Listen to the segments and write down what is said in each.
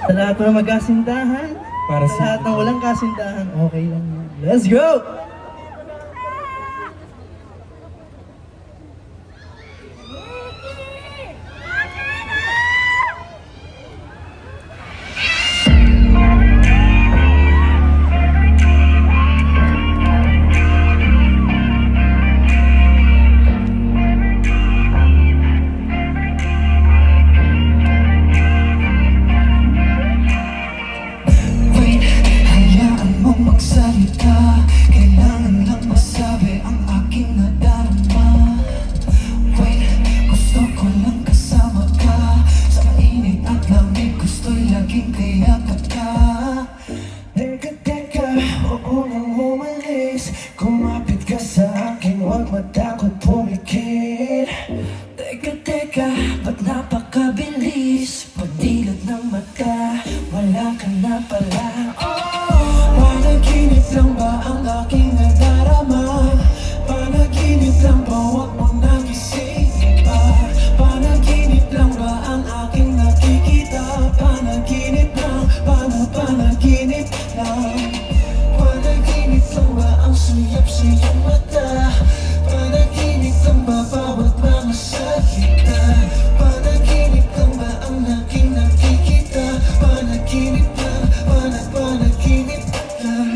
Sa lahat ng magkasintahan, Para sa lahat ng walang kasintahan, okay lang yan. Let's go! Wait, hayaan mong magsalita. Kailangan lang masabi ang aking nadarama. Wait, gusto ko lang kasama ka. Sa mainit at lamig, gusto'y laging kayakap ka. Teka, teka, oo nang umalis. Kumapit ka sa akin, huwag matakot pumikit. Teka, teka, ba't napakabilis? Pagdilat ng mata, wala ka na pala. Panaginip lang ba ang aking nadarama? Panaginip lang ba, huwag mo nang isipin pa? Panaginip lang ba ang aking nakikita? Panaginip lang, panaginip lang. Panaginip lang ba ang suyap sa iyong mata? Panaginip lang ba bawat mga salita? Panaginip lang ba ang aking nakikita? Panaginip lang, panaginip lang.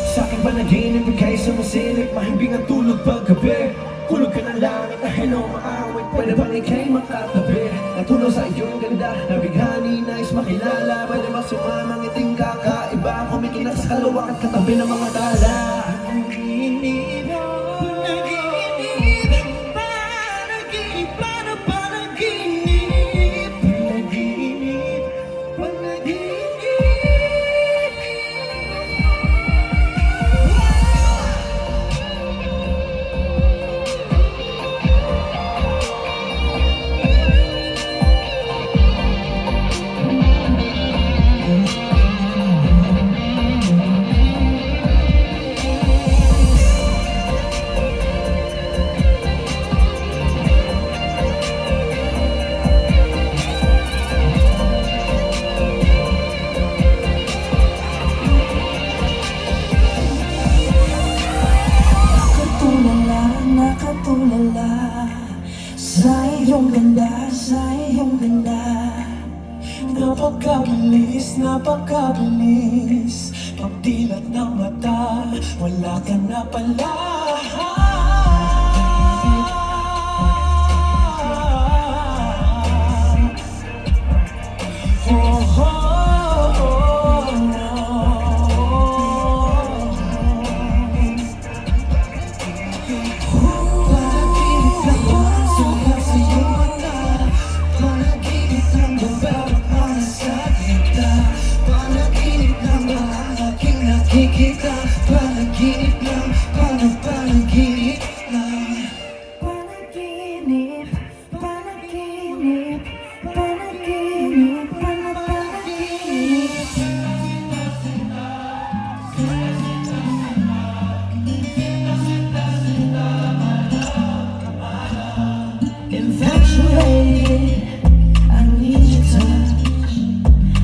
Sa'kin ba naginip ika'y sumasilip? Mahimbing ang tulog paggabi. Kulog ka na lang at hello maawit. Pwede bang ika'y makatabi? Natulog sa iyong ganda na bighani, nais makilala. Pwede ba sumamang iting kakaiba? Kumikinak sa kalawa at katabi ng mga tala. Panaginip, panaginip, panaginip, panaginip, panaginip, panaginip. Nakatulala sa iyong ganda, sa iyong ganda. Napakabilis, napakabilis. Pagdilat ng mata, wala ka na pala. Nakikita, panaginip lang, panaginip lang. Panaginip, panaginip, panaginip, panaginip. Infatuated, I need your touch.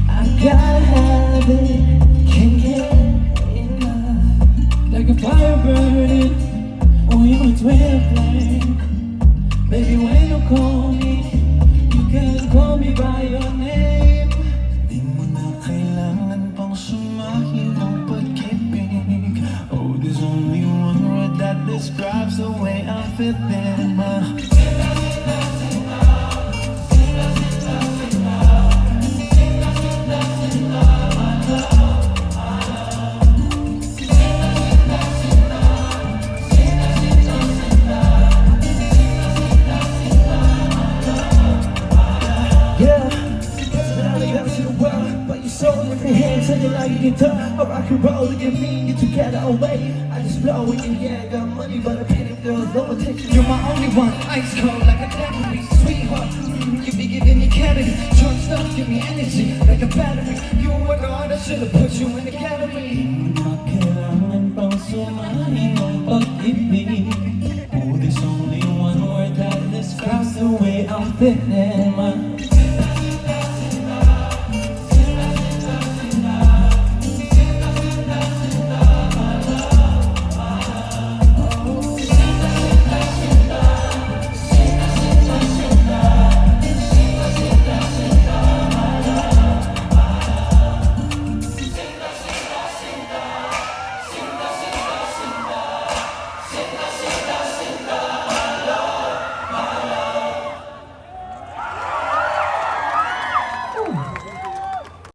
I gotta have it, can't get like a fire burning on your Twitter flame. Baby, when you call me, you can call me by your name. Di mo na kailangan pang sumahin ng pag-ibig. Oh, there's only one word that describes the way I fit in. Guitar, or I can roll it and me get together away. I just blow it and yeah, got money, but I pay them girls no attention. You're my only one, ice cold like a daiquiri, sweetheart. You be giving me Kennedy, charged up, give me energy like a battery. You were God, I should've put you in the gallery. Kailangan pang sumahin ng pag-ibig. Oh, there's only one word that describes the way I'm feeling. My